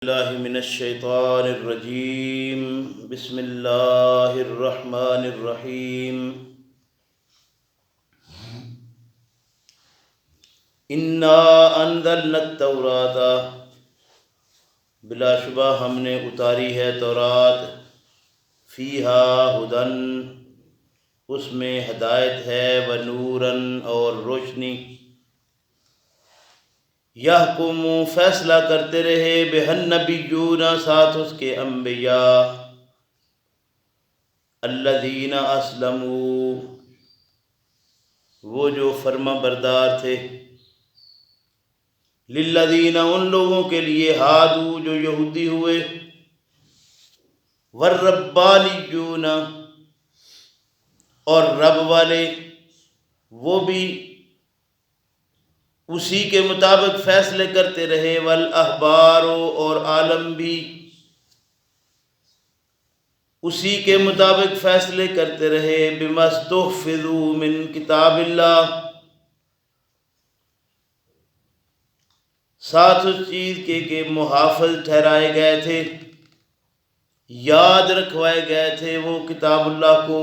اللہ من الشیطان الرجیم بسم اللہ الرحمن الرحیم انا انزلنا التوراۃ، بلا شبہ ہم نے اتاری ہے تورات، فیہا ہدن، اس میں ہدایت ہے، ونوراً اور روشنی، یحکم فیصلہ کرتے رہے، بہن نبیون ساتھ اس کے انبیاء، الذین اسلموا وہ جو فرما بردار تھے، للذین ان لوگوں کے لیے، ہادو جو یہودی ہوئے، والربانیون اور رب والے، وہ بھی اسی کے مطابق فیصلے کرتے رہے، والاحبار اور عالم بھی اسی کے مطابق فیصلے کرتے رہے، بما استحفظوا من کتاب اللہ، ساتھ اس چیز کے کہ محافظ ٹھہرائے گئے تھے، یاد رکھوائے گئے تھے وہ کتاب اللہ کو،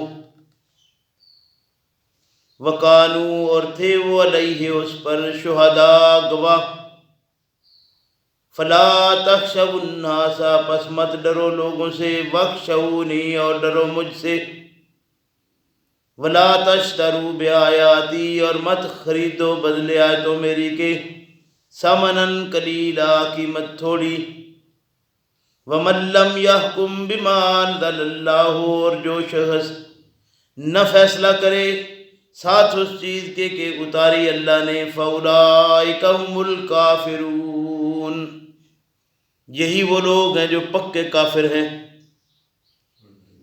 وَقَانُوا اور تھے وہ علیہ اس پر، شہداء گواہ، فَلَا تَخْشَوُا النَّاسَ پس مت ڈرو لوگوں سے، وَاخْشَوْنِی اور ڈرو مجھ سے، وَلَا تَشْتَرُوا بِآیَاتِی اور مت خریدو بدلے آیتوں میری کے، ثَمَنًا قَلِیلًا قیمت تھوڑی، وَمَن لَّمْ يَحْكُم بِمَا أَنزَلَ اللَّهُ اور جو شخص نہ فیصلہ کرے ساتھ اس چیز کے کہ اتاری اللہ نے، فَأُولَٰئِکَ هُمُ الْكَافِرُونَ یہی وہ لوگ ہیں جو پکے کافر ہیں،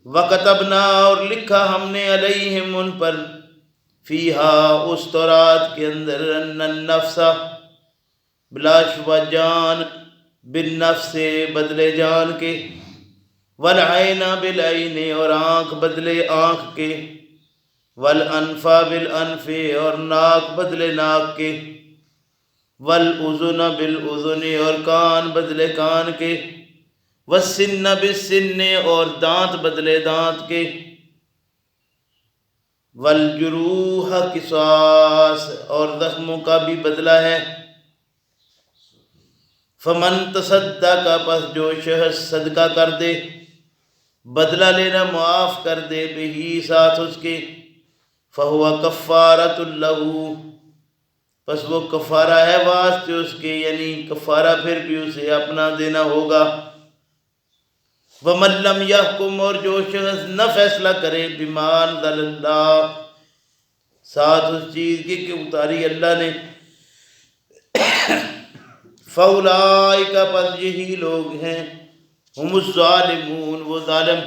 وَكَتَبْنَا اور لکھا ہم نے، عَلَيْهِمْ ان پر، فِيهَا اس تورات کے اندر، أَنَّ النَّفْسَ بلا شبہ جان، بالنفس بدلے جان کے، والعین بالعین اور آنکھ بدلے آنکھ کے، والانف بالانف اور ناک بدلے ناک کے، والاذن بالاذن اور کان بدلے کان کے، والسن بالسن اور دانت بدلے دانت کے، والجروح قصاص اور زخموں کا بھی بدلہ ہے، فمن تصدق پس جو شخص صدقہ کر دے، بدلہ لینا معاف کر دے، بہی ساتھ اس کے، فہو کفارۃ لہ پس وہ کفارہ ہے واسطے اس کے، یعنی کفارہ پھر بھی اسے اپنا دینا ہوگا، ومن لم یحکم اور جو شخص نہ فیصلہ کرے، بما انزل اللہ ساتھ اس چیز کی کہ اتاری اللہ نے، فَأُولَٰئِکَ پس یہی لوگ ہیں، ہم الظالمون وہ ظالم،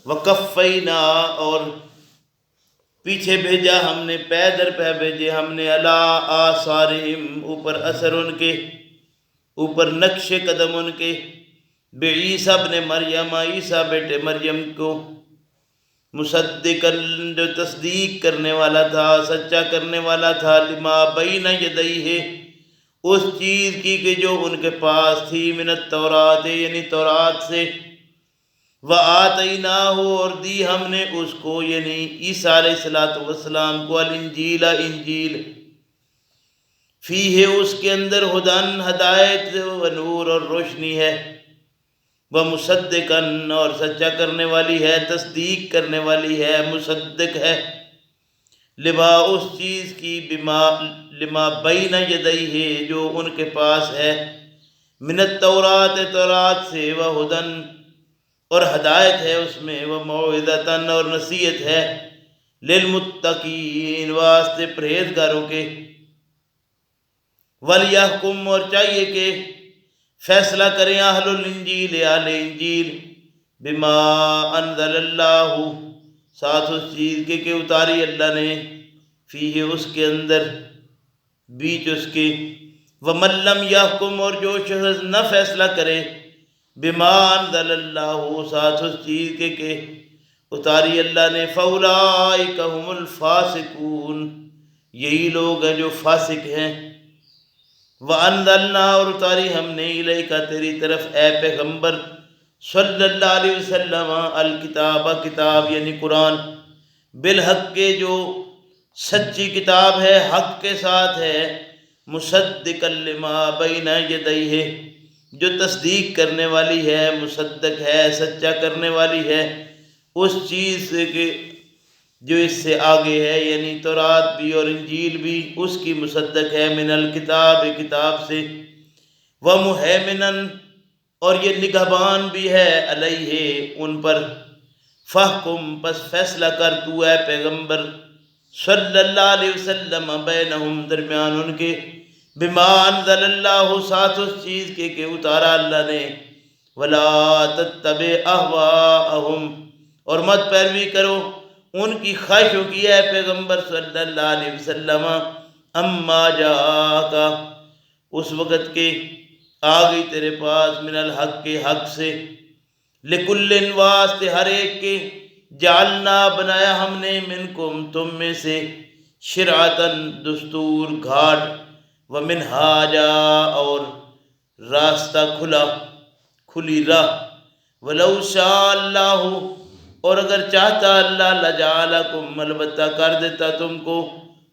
وَقَفَّيْنَا اور پیچھے بھیجا ہم نے، پے در پے بھیجے ہم نے، عَلَىٰ آثَارِهِمْ اوپر اثر ان کے، اوپر نقش قدم ان کے، بعیسیٰ ابن مریم عیسیٰ بیٹے مریم کو، مصدقاً جو تصدیق کرنے والا تھا، سچا کرنے والا تھا، لما بین یدیہ اس چیز کی کہ جو ان کے پاس تھی، من التورات یعنی تورات سے، وَآتَيْنَاهُ اور دی ہم نے اس کو یعنی عیسیٰ علیہ السلام کو، الانجیل انجیل، فیہ اس کے اندر، ہدن ہدایت، ونور اور روشنی ہے، ومصدقاً اور سچا کرنے والی ہے، تصدیق کرنے والی ہے، مصدق ہے، لما اس چیز کی، لما بین یدیہ جو ان کے پاس ہے، من التورات تورات سے، وہدن اور ہدایت ہے اس میں، وموعظۃ اور نصیحت ہے، للمتقین واسطے پرہیزگاروں کے، ولیحکم اور چاہیے کہ فیصلہ کریں، اہل الانجیل اہل انجیل، بما انزل اللہ ساتھ اس چیز کے کہ اتاری اللہ نے، فیہ اس کے اندر، بیچ اس کے، ومن لم یحکم اور جو شخص نہ فیصلہ کرے، بما انزل اللہ ساتھ اس چیز کے کہ اتاری اللہ نے، فاولئک هم الفاسقون یہی لوگ ہیں جو فاسق ہیں، وَأَنزَلْنَا اور اتاری ہم نے الیک تیری طرف اے پیغمبر صلی اللہ علیہ وسلم الکتاب کتاب یعنی قرآن بالحق کے جو سچی کتاب ہے حق کے ساتھ ہے مصدقا لما بین یدیہ جو تصدیق کرنے والی ہے مصدق ہے سچا کرنے والی ہے اس چیز کے جو اس سے آگے ہے یعنی تورات بھی اور انجیل بھی اس کی مصدق ہے من الکتاب کتاب سے ومہیمنا اور یہ نگہبان بھی ہے علیہ ان پر فحکم پس فیصلہ کر تو اے پیغمبر صلی اللہ علیہ وسلم بینہم درمیان ان کے بما انزل اللہ ساتھ اس چیز کے کہ اتارا اللہ نے ولا تتبع اہواءہم اور مت پیروی کرو ان کی خواہشوں کی اے پیغمبر صلی اللہ علیہ وسلم اما جاءکا اس وقت کے آ گئی تیرے پاس من الحق کے حق سے لکل واسطے ہر ایک کے جعلنا بنایا ہم نے منکم تم میں سے شرعتن دستور گھاٹ ومنہاجا اور راستہ کھلی راہ ولو شاء اللہ اور اگر چاہتا اللہ لجعلکم البتہ کر دیتا تم کو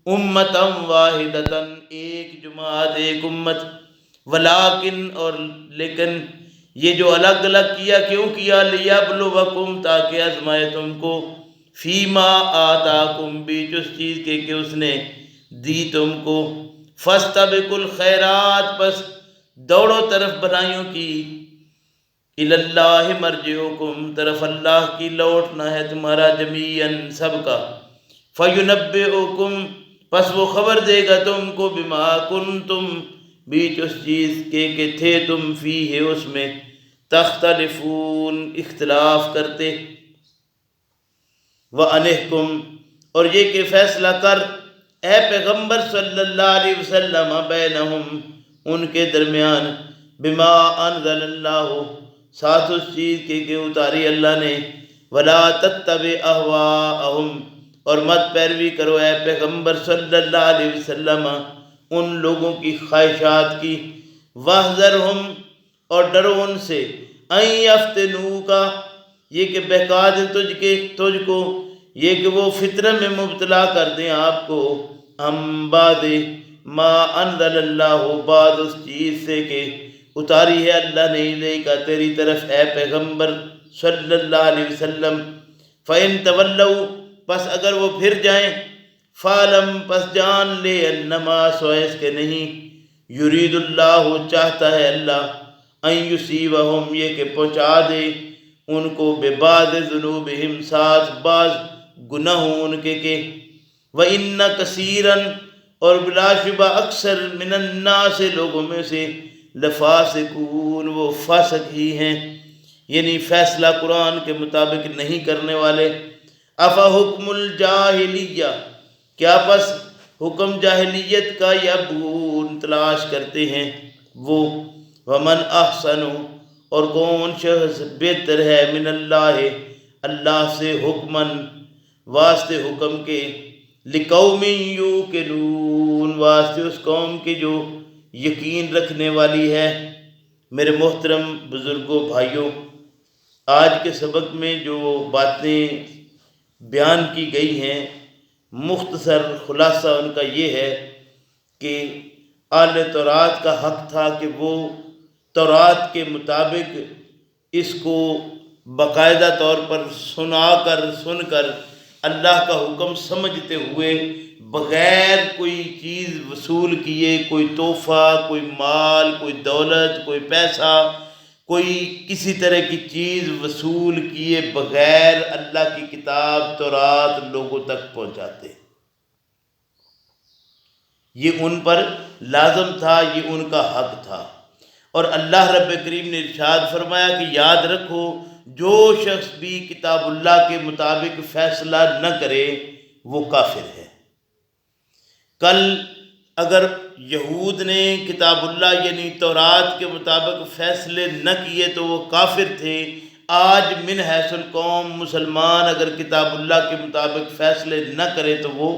امتا واحدتاً ایک جماعت ایک امت ولیکن اور لیکن یہ جو الگ الگ کیا کیوں کیا لیبلوکم تاکہ آزمائے تم کو فیما آتاکم بیچ اس چیز کے کہ اس نے دی تم کو فاستبقوا الخیرات پس دوڑو طرف بھلائیوں کی اللہ مرجعکم طرف اللہ کی لوٹنا ہے تمہارا جمیعاً سب کا فینبئکم پس وہ خبر دے گا تم کو بما کنتم بیچ اس چیز کے کہ تھے تم فیہ اس میں تختلفون اختلاف کرتے وَأَنِحْكُمْ اور یہ کہ فیصلہ کر اے پیغمبر صلی اللہ علیہ وسلم بینہم ان کے درمیان بما انزل اللہ ساتھ اس چیز کے کہ اتاری اللہ نے ولا تتبع اہواءہم اور مت پیروی کرو اے پیغمبر صلی اللہ علیہ وسلم ان لوگوں کی خواہشات کی واحذرہم اور ڈرو ان سے ان یفتنوکا یہ کہ بہکا دیں تجھ کو یہ کہ وہ فتنہ میں مبتلا کر دیں آپ کو ہم بعد ما انزل اللہ بعد اس چیز سے کہ اتاری ہے اللہ نے الیک تیری طرف اے پیغمبر صلی اللہ علیہ وسلم فَإِن تَوَلَّوْا پس اگر وہ پھر جائیں فَعْلَمْ پس جان لے انما سوائس کے نہیں یرید اللہ چاہتا ہے اللہ ان یصیبہم یہ کہ پہنچا دے ان کو ببعض ذنوبہم ساتھ بعض گناہوں ان کے وَإِنَّ كَثِيرًا اور بلا شبہ اکثر من الناس لوگوں میں سے لفاسقون وہ فاسق ہی ہیں یعنی فیصلہ قرآن کے مطابق نہیں کرنے والے افا حکم الجاہلیہ کیا پس حکم جاہلیت کا یبغون تلاش کرتے ہیں وہ ومن احسن اور کون شخص بہتر ہے من اللہ اللہ سے حکمن واسطے حکم کے لقوم یوقنون واسطے اس قوم کے جو یقین رکھنے والی ہے میرے محترم بزرگوں بھائیوں آج کے سبق میں جو باتیں بیان کی گئی ہیں مختصر خلاصہ ان کا یہ ہے کہ اہل تورات کا حق تھا کہ وہ تورات کے مطابق اس کو باقاعدہ طور پر سن کر اللہ کا حکم سمجھتے ہوئے بغیر کوئی چیز وصول کیے کوئی تحفہ کوئی مال کوئی دولت کوئی پیسہ کوئی کسی طرح کی چیز وصول کیے بغیر اللہ کی کتاب تورات لوگوں تک پہنچاتے یہ ان پر لازم تھا یہ ان کا حق تھا اور اللہ رب کریم نے ارشاد فرمایا کہ یاد رکھو جو شخص بھی کتاب اللہ کے مطابق فیصلہ نہ کرے وہ کافر ہے کل اگر یہود نے کتاب اللہ یعنی تورات کے مطابق فیصلے نہ کیے تو وہ کافر تھے آج من حیث القوم مسلمان اگر کتاب اللہ کے مطابق فیصلے نہ کرے تو وہ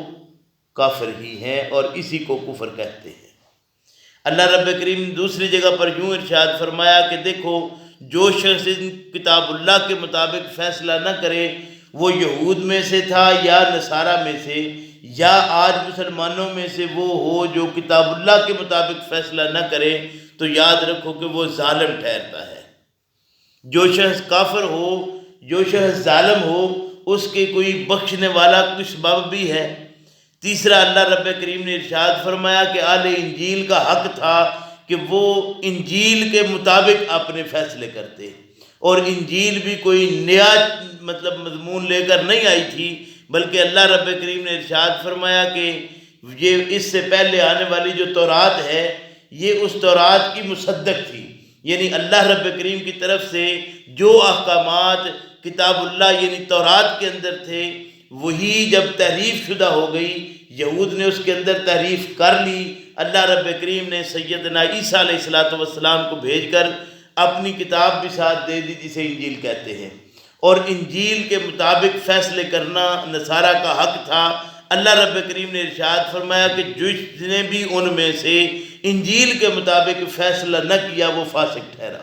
کافر ہی ہیں اور اسی کو کفر کہتے ہیں اللہ رب کریم دوسری جگہ پر یوں ارشاد فرمایا کہ دیکھو جو شخص کتاب اللہ کے مطابق فیصلہ نہ کرے، وہ یہود میں سے تھا یا نصارہ میں سے، یا آج مسلمانوں میں سے وہ ہو جو کتاب اللہ کے مطابق فیصلہ نہ کرے، تو یاد رکھو کہ وہ ظالم ٹھہرتا ہے۔ جو شخص کافر ہو، جو شخص ظالم ہو، اس کے کوئی بخشنے والا کوئی سبب بھی ہے۔ تیسرا اللہ رب کریم نے ارشاد فرمایا کہ اہل انجیل کا حق تھا کہ وہ انجیل کے مطابق اپنے فیصلے کرتے، اور انجیل بھی کوئی نیا مضمون لے کر نہیں آئی تھی، بلکہ اللہ رب کریم نے ارشاد فرمایا کہ یہ اس سے پہلے آنے والی جو تورات ہے یہ اس تورات کی مصدق تھی، یعنی اللہ رب کریم کی طرف سے جو احکامات کتاب اللہ یعنی تورات کے اندر تھے وہی جب تحریف شدہ ہو گئی، یہود نے اس کے اندر تحریف کر لی، اللہ رب کریم نے سیدنا عیسیٰ علیہ السلام کو بھیج کر اپنی کتاب بھی ساتھ دے دی جسے انجیل کہتے ہیں، اور انجیل کے مطابق فیصلے کرنا نصارہ کا حق تھا۔ اللہ رب کریم نے ارشاد فرمایا کہ جس نے بھی ان میں سے انجیل کے مطابق فیصلہ نہ کیا وہ فاسق ٹھہرا۔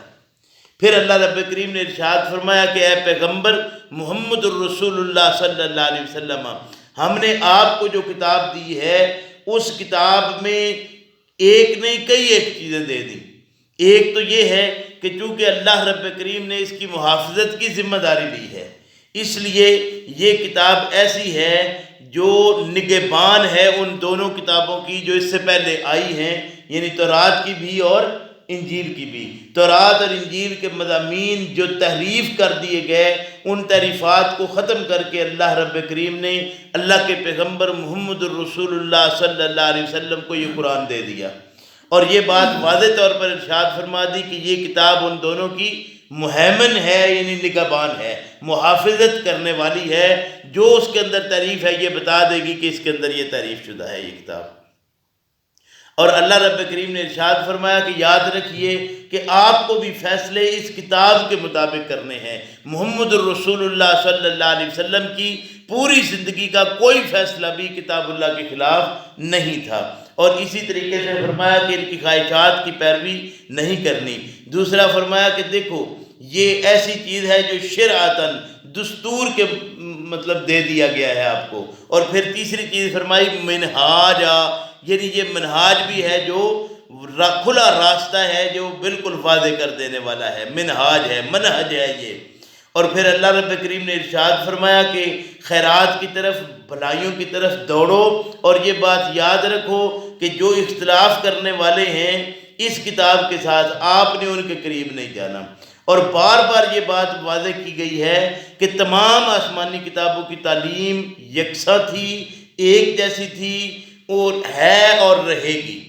پھر اللہ رب کریم نے ارشاد فرمایا کہ اے پیغمبر محمد الرسول اللہ صلی اللہ علیہ وسلم، ہم نے آپ کو جو کتاب دی ہے اس کتاب میں ایک نہیں کئی ایک چیزیں دے دیں۔ ایک تو یہ ہے کہ چونکہ اللہ رب کریم نے اس کی محافظت کی ذمہ داری لی ہے، اس لیے یہ کتاب ایسی ہے جو نگہبان ہے ان دونوں کتابوں کی جو اس سے پہلے آئی ہیں، یعنی تورات کی بھی اور انجیل کی بھی۔ تورات اور انجیل کے مضامین جو تحریف کر دیے گئے، ان تحریفات کو ختم کر کے اللہ رب کریم نے اللہ کے پیغمبر محمد الرسول اللہ صلی اللہ علیہ وسلم کو یہ قرآن دے دیا، اور یہ بات واضح طور پر ارشاد فرما دی کہ یہ کتاب ان دونوں کی مہیمن ہے، یعنی نگہبان ہے، محافظت کرنے والی ہے، جو اس کے اندر تعریف ہے یہ بتا دے گی کہ اس کے اندر یہ تعریف شدہ ہے یہ کتاب۔ اور اللہ رب کریم نے ارشاد فرمایا کہ یاد رکھیے کہ آپ کو بھی فیصلے اس کتاب کے مطابق کرنے ہیں۔ محمد الرسول اللہ صلی اللہ علیہ وسلم کی پوری زندگی کا کوئی فیصلہ بھی کتاب اللہ کے خلاف نہیں تھا، اور اسی طریقے سے فرمایا کہ ان کی خواہشات کی پیروی نہیں کرنی۔ دوسرا فرمایا کہ دیکھو یہ ایسی چیز ہے جو شرعتاً دستور کے دے دیا گیا ہے آپ کو، اور پھر تیسری چیز فرمائی منہاجا، یعنی یہ منہاج بھی ہے جو کھلا راستہ ہے جو بالکل واضح کر دینے والا ہے، منہاج ہے، منہج ہے یہ۔ اور پھر اللہ رب کریم نے ارشاد فرمایا کہ خیرات کی طرف، بھلائیوں کی طرف دوڑو، اور یہ بات یاد رکھو کہ جو اختلاف کرنے والے ہیں اس کتاب کے ساتھ آپ نے ان کے قریب نہیں جانا۔ اور بار بار یہ بات واضح کی گئی ہے کہ تمام آسمانی کتابوں کی تعلیم یکساں تھی، ایک جیسی تھی، اور ہے اور رہے گی۔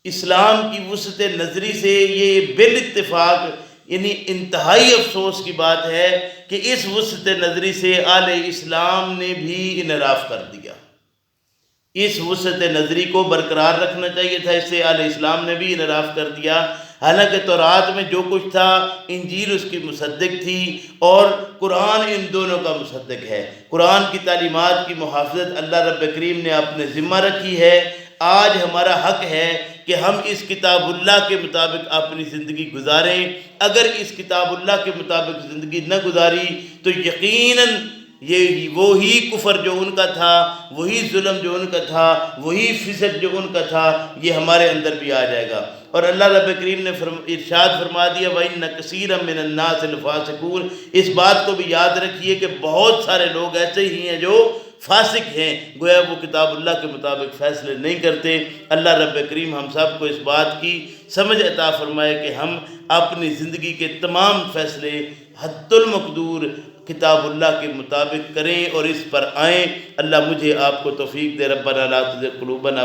اسلام کی وسعت نظری سے یہ بالاتفاق یعنی انتہائی افسوس کی بات ہے کہ اس وسعت نظری سے اہل اسلام نے بھی انحراف کر دیا۔ اس وسعت نظری کو برقرار رکھنا چاہیے تھا، اس سے اہل اسلام نے بھی انحراف کر دیا۔ حالانکہ تورات میں جو کچھ تھا انجیل اس کی مصدق تھی، اور قرآن ان دونوں کا مصدق ہے۔ قرآن کی تعلیمات کی محافظت اللہ رب کریم نے اپنے ذمہ رکھی ہے۔ آج ہمارا حق ہے کہ ہم اس کتاب اللہ کے مطابق اپنی زندگی گزاریں۔ اگر اس کتاب اللہ کے مطابق زندگی نہ گزاری تو یقیناً یہ وہی کفر جو ان کا تھا، وہی ظلم جو ان کا تھا، وہی فسق جو ان کا تھا، یہ ہمارے اندر بھی آ جائے گا۔ اور اللہ رب کریم نے ارشاد فرما دیا وَإِنَّ كَثِيرًا مِّنَ النَّاسِ لَفَاسِقُونَ، اس بات کو بھی یاد رکھیے کہ بہت سارے لوگ ایسے ہی ہیں جو فاسق ہیں، گویا وہ کتاب اللہ کے مطابق فیصلے نہیں کرتے۔ اللہ رب کریم ہم سب کو اس بات کی سمجھ عطا فرمائے کہ ہم اپنی زندگی کے تمام فیصلے حد المقدور کتاب اللہ کے مطابق کریں اور اس پر آئیں۔ اللہ مجھے آپ کو توفیق دے۔ ربنا لا تزغ قلوبنا